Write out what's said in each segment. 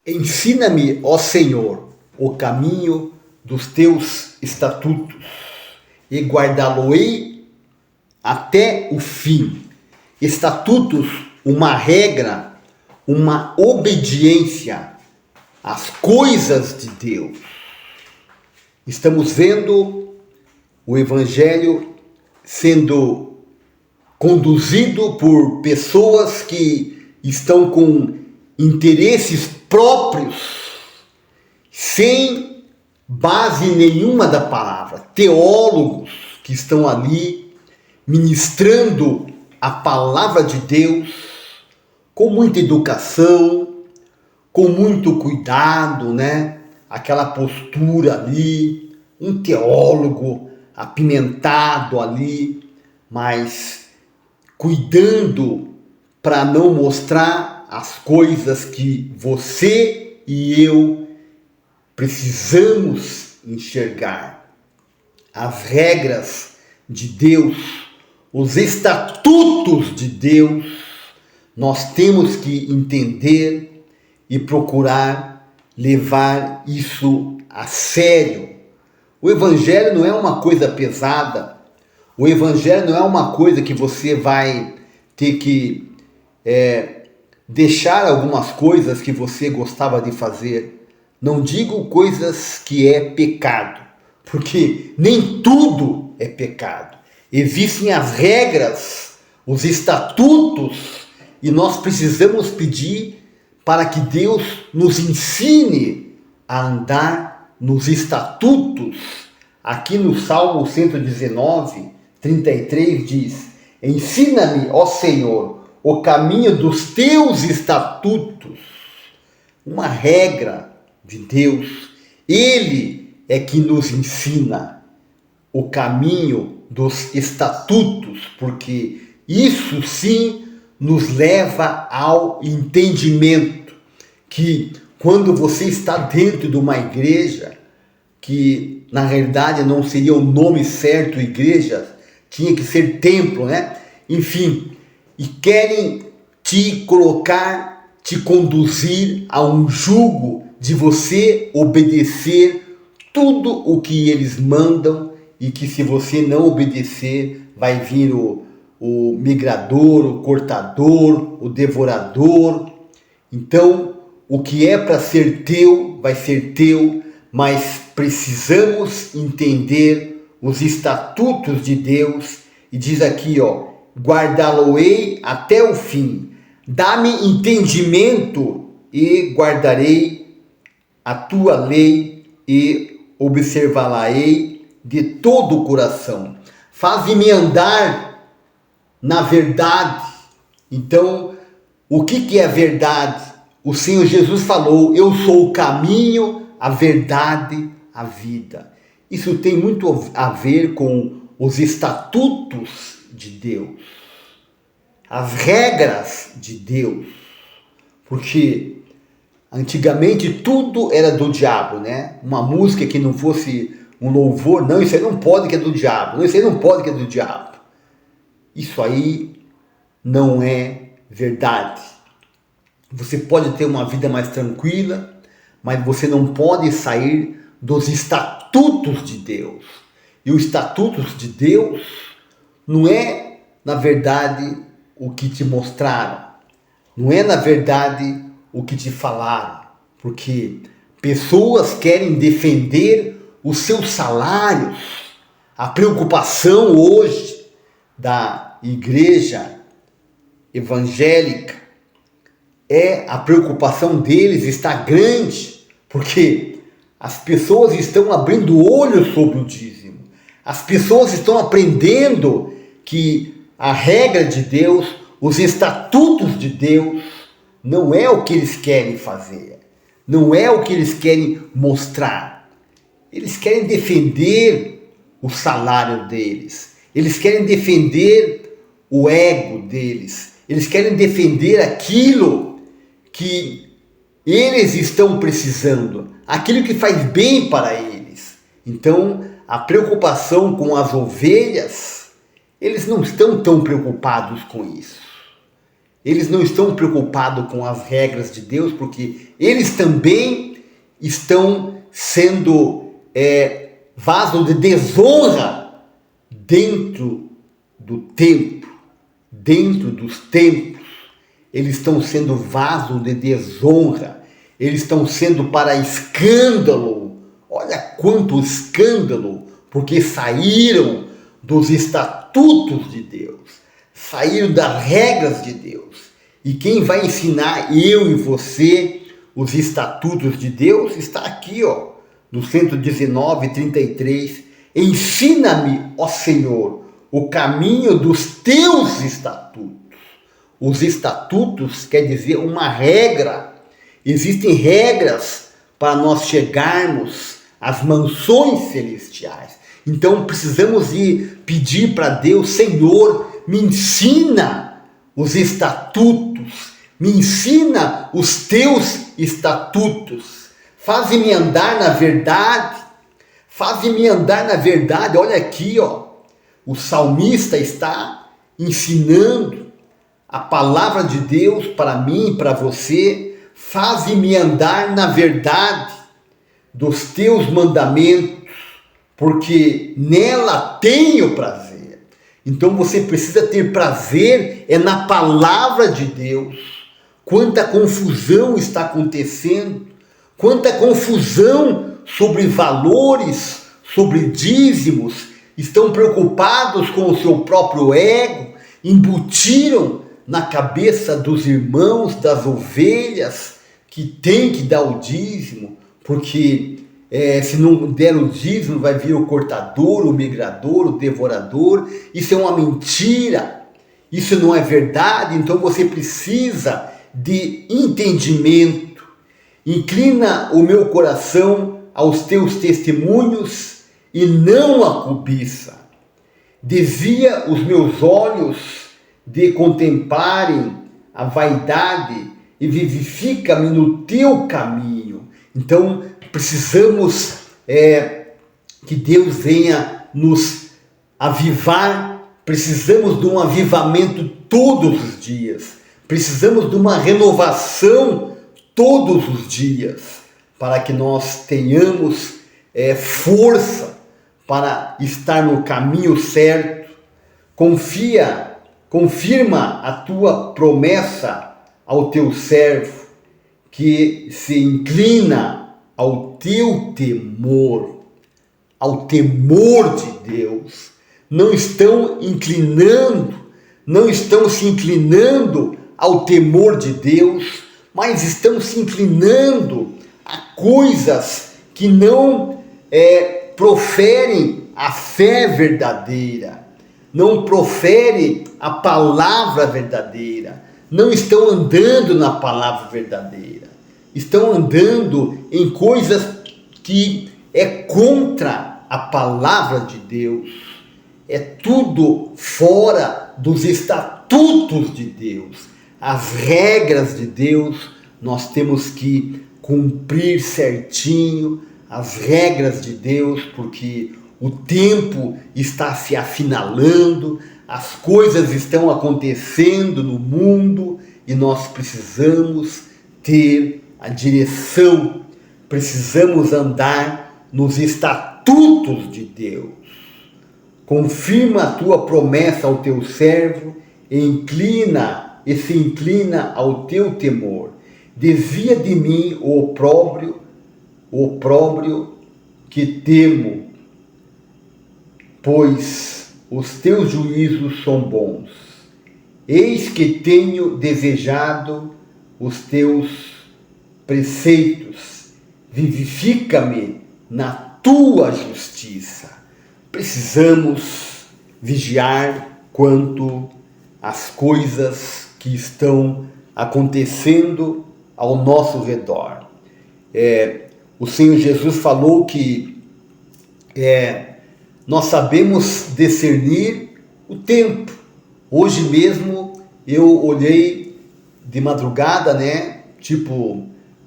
Ensina-me, ó Senhor, o caminho dos teus estatutos, e guardá-lo-ei até o fim. Estatutos, uma regra, uma obediência às coisas de Deus. Estamos vendo o Evangelho sendo conduzido por pessoas que estão com interesses próprios, sem base nenhuma da palavra. Teólogos que estão ali ministrando a palavra de Deus com muita educação, com muito cuidado, né? Aquela postura ali, um teólogo apimentado ali, mas cuidando para não mostrar as coisas que você e eu precisamos enxergar. As regras de Deus, os estatutos de Deus, nós temos que entender e procurar levar isso a sério. O Evangelho não é uma coisa pesada. O Evangelho não é uma coisa que você vai ter que deixar algumas coisas que você gostava de fazer. Não digo coisas que é pecado, porque nem tudo é pecado. Existem as regras, os estatutos, e nós precisamos pedir para que Deus nos ensine a andar nos estatutos. Aqui no Salmo 119, 33 diz: ensina-me, ó Senhor, o caminho dos teus estatutos. Uma regra de Deus. Ele é que nos ensina o caminho dos estatutos, porque isso sim nos leva ao entendimento que quando você está dentro de uma igreja, que na realidade não seria o nome certo igreja, tinha que ser templo, né? Enfim, e querem te colocar, te conduzir a um jugo de você obedecer tudo o que eles mandam, e que se você não obedecer, vai vir o migrador, o cortador, o devorador. Então, o que é para ser teu, vai ser teu, mas precisamos entender os estatutos de Deus. E diz aqui, ó, guardá-lo-ei até o fim. Dá-me entendimento e guardarei a tua lei e observá-la-ei de todo o coração. Faz-me andar na verdade. Então, o que é a verdade? O Senhor Jesus falou: eu sou o caminho, a verdade, a vida. Isso tem muito a ver com os estatutos de Deus, as regras de Deus, porque antigamente tudo era do diabo, né? Uma música que não fosse um louvor, não, isso aí não pode que é do diabo, não, isso aí não pode que é do diabo. Isso aí não é verdade. Você pode ter uma vida mais tranquila, mas você não pode sair dos estatutos de Deus. E os estatutos de Deus não é, na verdade, o que te mostraram. Não é, na verdade, o que te falaram. Porque pessoas querem defender os seus salários. A preocupação hoje da igreja evangélica a preocupação deles está grande, porque as pessoas estão abrindo o olho sobre o dízimo. As pessoas estão aprendendo que a regra de Deus, os estatutos de Deus, não é o que eles querem fazer. Não é o que eles querem mostrar. Eles querem defender o salário deles. Eles querem defender o ego deles. Eles querem defender aquilo que eles estão precisando, aquilo que faz bem para eles. Então, a preocupação com as ovelhas, eles não estão tão preocupados com isso. eles não estão preocupados com as regras de Deus, porque eles também estão sendo vaso de desonra dentro do templo, dentro dos templos. Eles estão sendo vaso de desonra, eles estão sendo para escândalo. Olha quanto escândalo, porque saíram dos estatutos de Deus, saíram das regras de Deus. E quem vai ensinar eu e você os estatutos de Deus está aqui, no 119:33. Ensina-me, ó Senhor, o caminho dos teus estatutos. Os estatutos quer dizer uma regra. Existem regras para nós chegarmos às mansões celestiais. Então precisamos ir pedir para Deus: Senhor, me ensina os estatutos, me ensina os teus estatutos, faze-me andar na verdade, faze-me andar na verdade. Olha aqui, o salmista está ensinando a palavra de Deus para mim e para você. Faze-me andar na verdade dos teus mandamentos, porque nela tenho prazer. Então você precisa ter prazer na palavra de Deus. Quanta confusão está acontecendo, quanta confusão sobre valores, sobre dízimos. Estão preocupados com o seu próprio ego, embutiram na cabeça dos irmãos, das ovelhas, que tem que dar o dízimo, porque se não der o dízimo vai vir o cortador, o migrador, o devorador. Isso é uma mentira, isso não é verdade. Então você precisa de entendimento. Inclina o meu coração aos teus testemunhos e não a cobiça. Desvia os meus olhos de contemplarem a vaidade e vivifica-me no teu caminho. Então precisamos que Deus venha nos avivar. Precisamos de um avivamento todos os dias. Precisamos de uma renovação todos os dias, para que nós tenhamos força para estar no caminho certo. Confirma a tua promessa ao teu servo, que se inclina ao teu temor, ao temor de Deus. Não estão se inclinando ao temor de Deus, mas estão se inclinando a coisas que não proferem a fé verdadeira, não proferem a palavra verdadeira, não estão andando na palavra verdadeira, estão andando em coisas que é contra a palavra de Deus. É tudo fora dos estatutos de Deus. As regras de Deus nós temos que cumprir certinho, as regras de Deus, porque o tempo está se afinalando, as coisas estão acontecendo no mundo e nós precisamos ter a direção, precisamos andar nos estatutos de Deus. Confirma a tua promessa ao teu servo e se inclina ao teu temor. Desvia de mim o opróbrio que temo, pois os teus juízos são bons. Eis que tenho desejado os teus preceitos, vivifica-me na tua justiça. Precisamos vigiar quanto às coisas que estão acontecendo ao nosso redor. O Senhor Jesus falou que nós sabemos discernir o tempo. Hoje mesmo eu olhei de madrugada,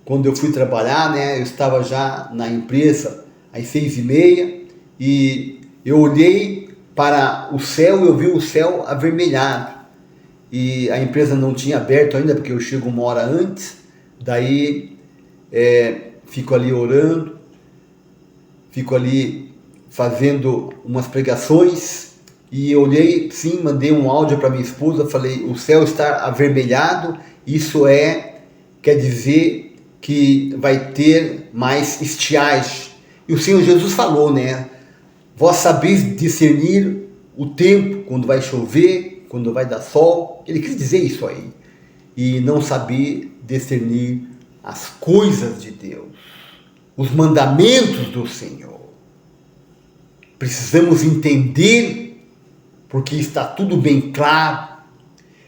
quando eu fui trabalhar, eu estava já na empresa às 6:30 e eu olhei para o céu e eu vi o céu avermelhado. e a empresa não tinha aberto ainda, porque eu chego uma hora antes. Daí fico ali orando, fico ali fazendo umas pregações, e eu olhei, sim, mandei um áudio para minha esposa, falei: o céu está avermelhado, isso quer dizer que vai ter mais estiagem. E o Senhor Jesus falou, né? Vós sabeis discernir o tempo, quando vai chover, quando vai dar sol. Ele quis dizer isso aí. E não saber discernir as coisas de Deus, os mandamentos do Senhor. Precisamos entender, porque está tudo bem claro.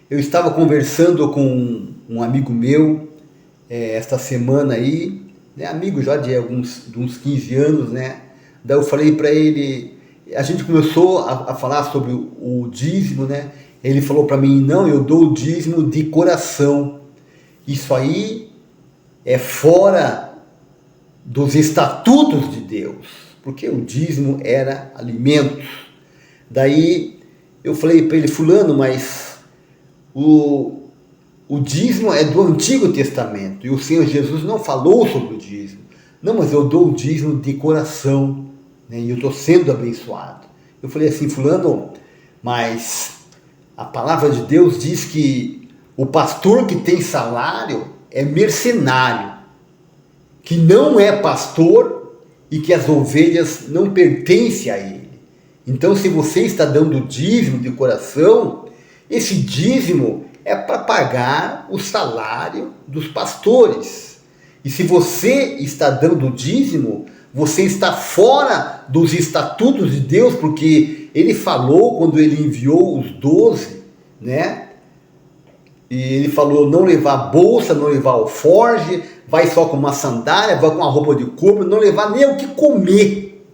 Eu estava conversando com um amigo meu esta semana aí, né, amigo já de uns 15 anos, né? Daí eu falei para ele, a gente começou a falar sobre o dízimo, né? Ele falou para mim: não, eu dou o dízimo de coração. Isso aí é fora dos estatutos de Deus, porque o dízimo era alimento. Daí eu falei para ele: fulano, mas o dízimo é do Antigo Testamento, e o Senhor Jesus não falou sobre o dízimo. Não, mas eu dou o dízimo de coração, né, e eu estou sendo abençoado. Eu falei assim: fulano, mas a palavra de Deus diz que o pastor que tem salário é mercenário, que não é pastor e que as ovelhas não pertencem a ele. Então, se você está dando dízimo de coração, esse dízimo é para pagar o salário dos pastores. E se você está dando dízimo, você está fora dos estatutos de Deus, porque ele falou quando ele enviou os 12, né? E ele falou: não levar bolsa, não levar alforge, vai só com uma sandália, vai com uma roupa de couro, não levar nem o que comer.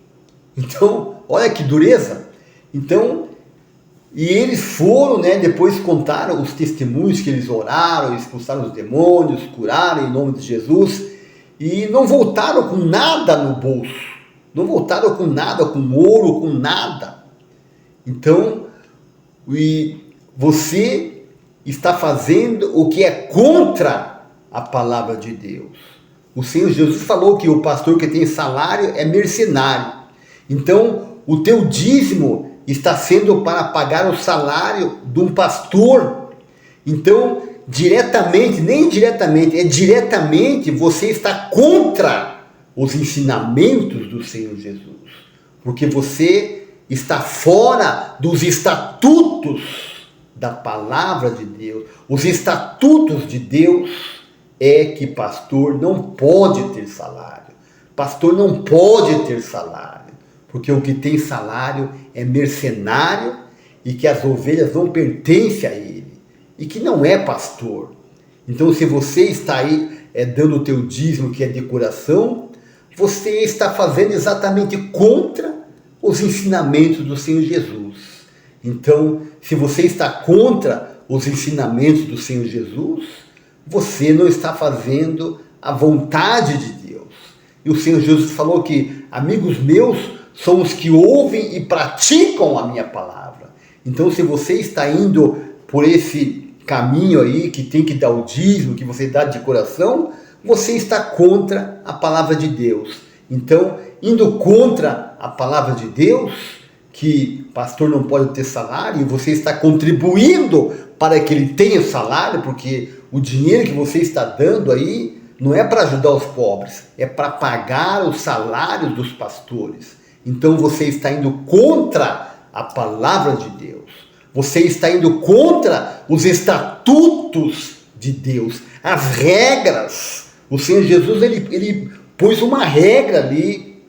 Então, olha que dureza. Então, e eles foram, né, depois contaram os testemunhos que eles oraram, expulsaram os demônios, curaram em nome de Jesus, e não voltaram com nada no bolso, não voltaram com nada, com ouro, com nada. Então, você está fazendo o que é contra a palavra de Deus. O Senhor Jesus falou que o pastor que tem salário é mercenário. Então, o teu dízimo está sendo para pagar o salário de um pastor. Então, diretamente, nem indiretamente, diretamente você está contra os ensinamentos do Senhor Jesus. Porque você está fora dos estatutos da palavra de Deus. Os estatutos de Deus é que pastor não pode ter salário. Pastor não pode ter salário. Porque o que tem salário é mercenário e que as ovelhas não pertencem a ele. E que não é pastor. Então, se você está aí dando o teu dízimo, que é de coração, você está fazendo exatamente contra os ensinamentos do Senhor Jesus. Então, se você está contra os ensinamentos do Senhor Jesus, você não está fazendo a vontade de Deus. E o Senhor Jesus falou que amigos meus são os que ouvem e praticam a minha palavra. Então, se você está indo por esse caminho aí, que tem que dar o dízimo, que você dá de coração, você está contra a palavra de Deus. Então, indo contra a palavra de Deus, que pastor não pode ter salário, e você está contribuindo para que ele tenha salário, porque o dinheiro que você está dando aí não é para ajudar os pobres, é para pagar os salários dos pastores. Então você está indo contra a palavra de Deus. Você está indo contra os estatutos de Deus, as regras. O Senhor Jesus ele pôs uma regra ali,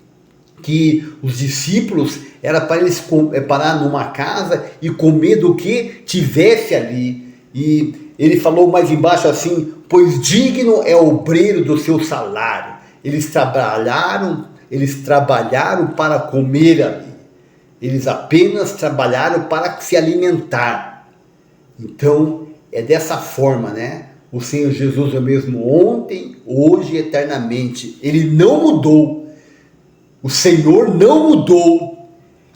que os discípulos era para eles parar numa casa e comer do que tivesse ali. E ele falou mais embaixo assim: pois digno é o obreiro do seu salário. Eles trabalharam para comer ali. Eles apenas trabalharam para se alimentar. Então, é dessa forma, né? O Senhor Jesus é o mesmo ontem, hoje e eternamente. Ele não mudou. O Senhor não mudou.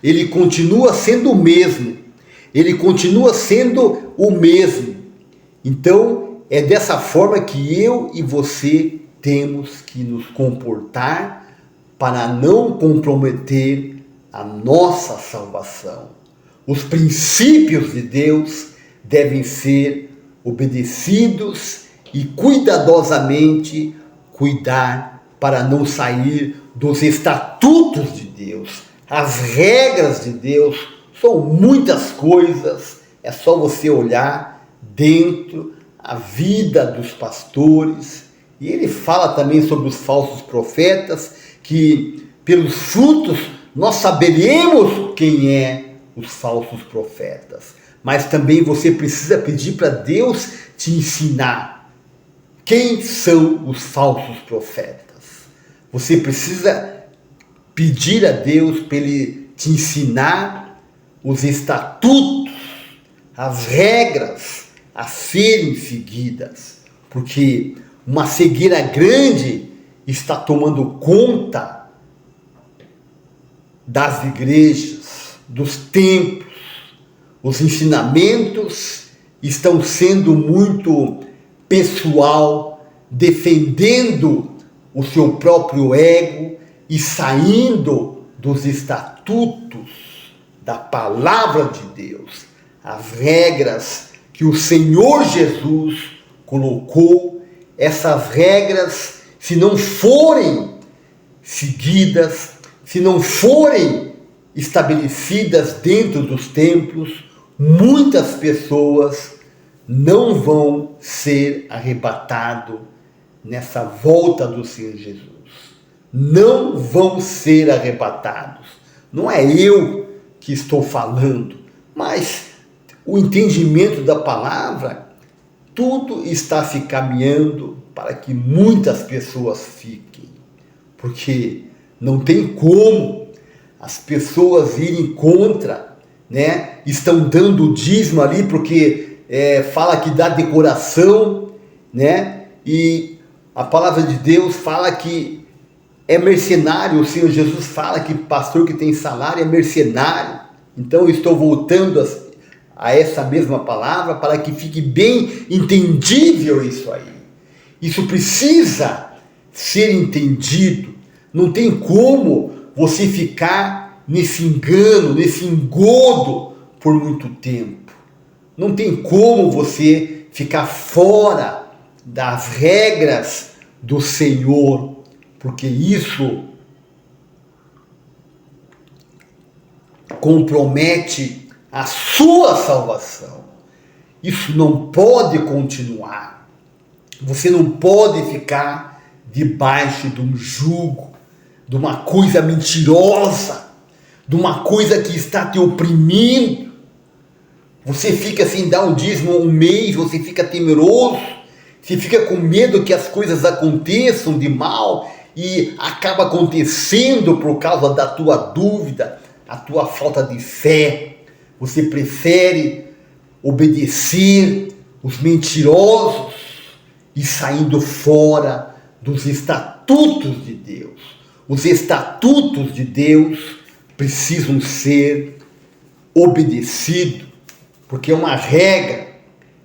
Ele continua sendo o mesmo. ele continua sendo o mesmo. Então, é dessa forma que eu e você temos que nos comportar para não comprometer a nossa salvação. Os princípios de Deus devem ser obedecidos e cuidadosamente cuidar para não sair dos estatutos de Deus. As regras de Deus são muitas coisas, é só você olhar dentro a vida dos pastores. E ele fala também sobre os falsos profetas, que pelos frutos nós saberemos quem é os falsos profetas. Mas também você precisa pedir para Deus te ensinar quem são os falsos profetas. Você precisa pedir a Deus para Ele te ensinar os estatutos, as regras a serem seguidas. Porque uma cegueira grande está tomando conta das igrejas, dos templos. Os ensinamentos estão sendo muito pessoal, defendendo o seu próprio ego e saindo dos estatutos da palavra de Deus, as regras que o Senhor Jesus colocou. Essas regras, se não forem seguidas, se não forem estabelecidas dentro dos templos, muitas pessoas não vão ser arrebatadas nessa volta do Senhor Jesus. Não vão ser arrebatados. Não é eu que estou falando, mas o entendimento da palavra, tudo está se caminhando para que muitas pessoas fiquem. Porque não tem como as pessoas irem contra, né? Estão dando o dízimo ali porque fala que dá decoração, né? E a palavra de Deus fala que é mercenário. O Senhor Jesus fala que pastor que tem salário é mercenário. Então eu estou voltando a essa mesma palavra para que fique bem entendível isso aí. Isso precisa ser entendido. Não tem como você ficar nesse engano, nesse engodo por muito tempo. Não tem como você ficar fora das regras do Senhor, porque isso compromete a sua salvação. Isso não pode continuar. Você não pode ficar debaixo de um jugo, de uma coisa mentirosa, de uma coisa que está te oprimindo. Você fica sem dar um dízimo um mês, você fica temeroso, você fica com medo que as coisas aconteçam de mal e acaba acontecendo por causa da tua dúvida, a tua falta de fé. Você prefere obedecer os mentirosos e saindo fora dos estatutos de Deus. Os estatutos de Deus precisam ser obedecidos, porque é uma regra.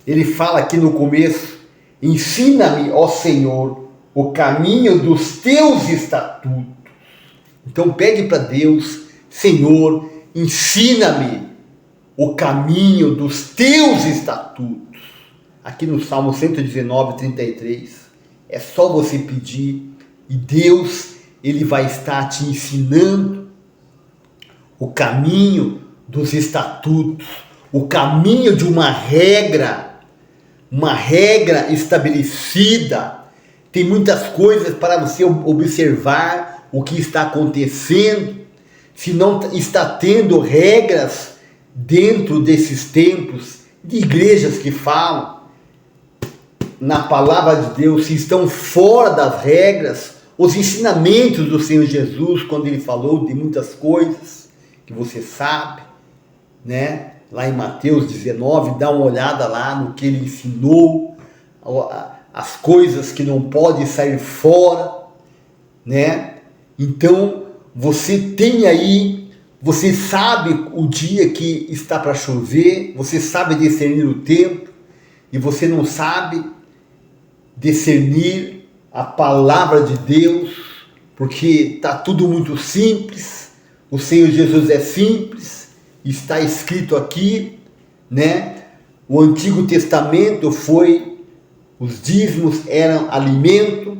Ele fala aqui no começo: ensina-me, ó Senhor, o caminho dos teus estatutos. Então pegue para Deus: Senhor, ensina-me o caminho dos teus estatutos. Aqui no Salmo 119, 33, é só você pedir e Deus, Ele vai estar te ensinando o caminho dos estatutos, o caminho de uma regra estabelecida. Tem muitas coisas para você observar o que está acontecendo. Se não está tendo regras dentro desses templos, de igrejas que falam na palavra de Deus, se estão fora das regras, os ensinamentos do Senhor Jesus, quando Ele falou de muitas coisas que você sabe, né? Lá em Mateus 19, dá uma olhada lá no que Ele ensinou, as coisas que não podem sair fora, né? Então, você tem aí Você sabe o dia que está para chover, você sabe discernir o tempo, e você não sabe discernir a palavra de Deus, porque está tudo muito simples. O Senhor Jesus é simples, está escrito aqui, né? O Antigo Testamento os dízimos eram alimento,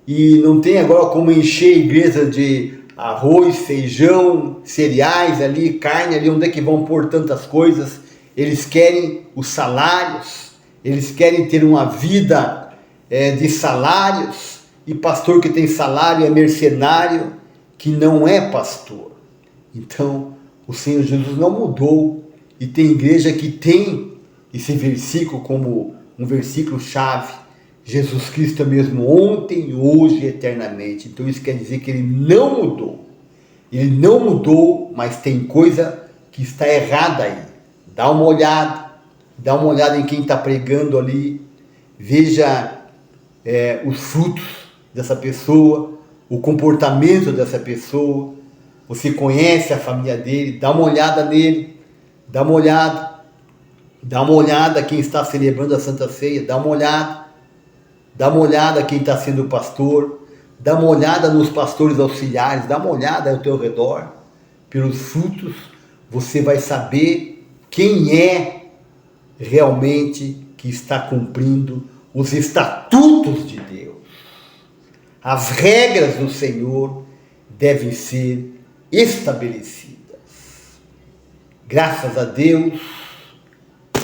e não tem agora como encher a igreja de arroz, feijão, cereais ali, carne ali, onde é que vão pôr tantas coisas? Eles querem os salários, eles querem ter uma vida de salários, e pastor que tem salário é mercenário, que não é pastor. Então, o Senhor Jesus não mudou, e tem igreja que tem esse versículo como um versículo chave: Jesus Cristo é mesmo ontem, hoje e eternamente. Então isso quer dizer que ele não mudou. Ele não mudou, mas tem coisa que está errada aí. Dá uma olhada em quem está pregando ali, veja os frutos dessa pessoa, o comportamento dessa pessoa. Você conhece a família dele, dá uma olhada nele, dá uma olhada quem está celebrando a Santa Ceia, dá uma olhada quem está sendo pastor, dá uma olhada nos pastores auxiliares, dá uma olhada ao teu redor. Pelos frutos você vai saber quem é realmente que está cumprindo os estatutos de Deus. As regras do Senhor devem ser estabelecidas. Graças a Deus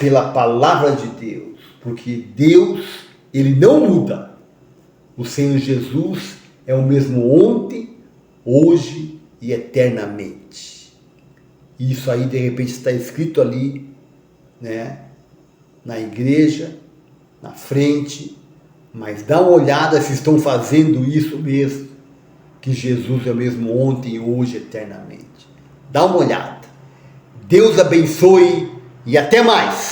pela palavra de Deus, porque Deus, ele não muda. O Senhor Jesus é o mesmo ontem, hoje e eternamente. Isso aí de repente está escrito ali, né, na igreja, na frente, mas dá uma olhada se estão fazendo isso mesmo, que Jesus é o mesmo ontem, hoje, eternamente. Dá uma olhada. Deus abençoe e até mais.